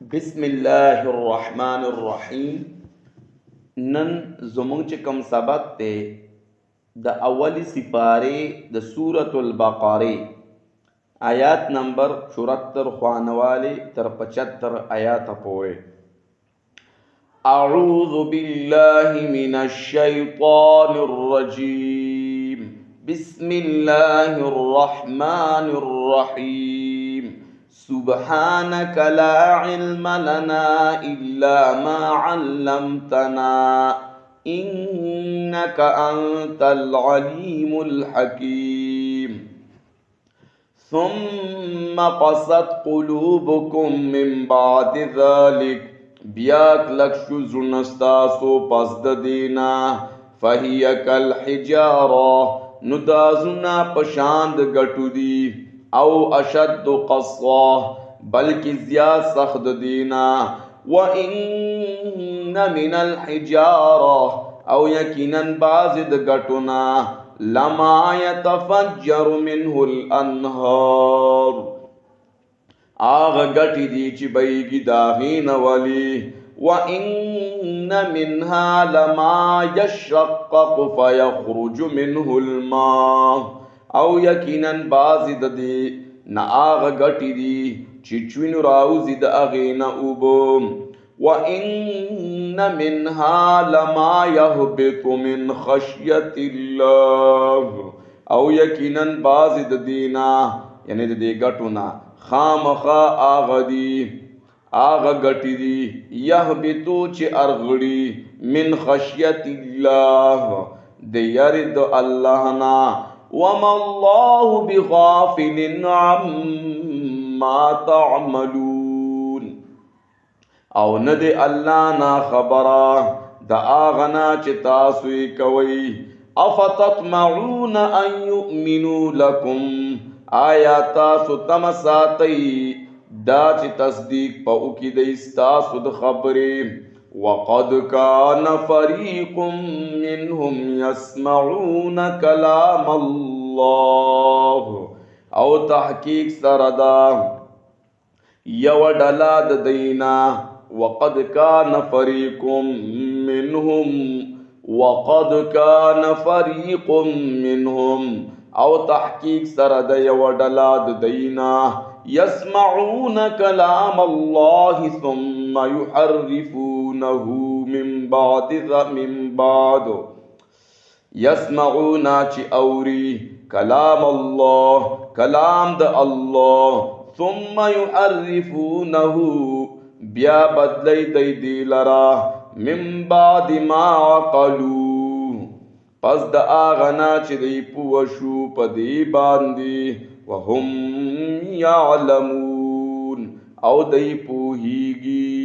بسم الله الرحمن الرحیم. نن زمونږ چې کوم سبق دی د اولی سپاره د سورة البقره آیات نمبر 74 خوانوالی تر 75 آیات پورې. اعوذ بالله من الشیطان الرجیم. بسم الله الرحمن الرحیم. سبحانك لا علم لنا إلا ما علمتنا إنك أنت العليم الحكيم. ثم قست قلوبكم من بعد ذلك بیاک لکشو زنستاسو پس ددینا فهي كالحجارة ندازنا پشاند گٹو دی او اشد قصا بلکہ زیاد سخت دینا وَإِنَّ مِنَ الْحِجَارَةِ او یقیناً بازد گٹنا لما يتفجر منه الانہار آغ گٹی دی چی بیگی داغین ولی وَإِنَّ مِنْهَا لَمَا يَشَّقَّقُ فَيَخْرُجُ مِنْهُ الْمَاءُ او یقیناً بازی د دی نا آغ گٹی دی چچوین راوزی د اغین اوبو وَإِنَّ مِنْهَا لَمَا يَهْبِطُ مِنْ خَشْيَةِ اللَّهِ او یقیناً بازی د دینا یعنی د دی گٹونا خامخا آغ دی آغ گٹی دی یهبطو چی ارغڑی من خشیت اللہ دی یرد اللہ نا وَمَا اللَّهُ بِغَافِلٍ عَمَّا تَعْمَلُونَ او ندے اللہ نا خبرا دا آغنا چتاسوی کوئی اَفَتَطْمَعُونَ أَن يُؤْمِنُوا لَكُمْ آیا تاسو تمساتی دا چی تصدیق پا اکی دیستاسو دا خبری وَقَدْ كَانَ فَرِيقٌ مِّنْهُمْ يَسْمَعُونَ كَلَامَ اللَّهِ او تحقیق سردا یو ڈلاد دینا وَقَدْ كَانَ فَرِيقٌ مِّنْهُمْ وَقَدْ كَانَ فَرِيقٌ مِّنْهُمْ او تحقیق سردا یو ڈلاد دینا يسمعون كلام الله ثم يحرفونه من بعد يسمعون چی اوری کلام الله کلام د الله ثم يحرفونه بیا بدلی دی لرا من بعد ما عقلوه پس د آغنا چی دی پوشو پا دی باندی وهم یعلمون او دی پوہیگی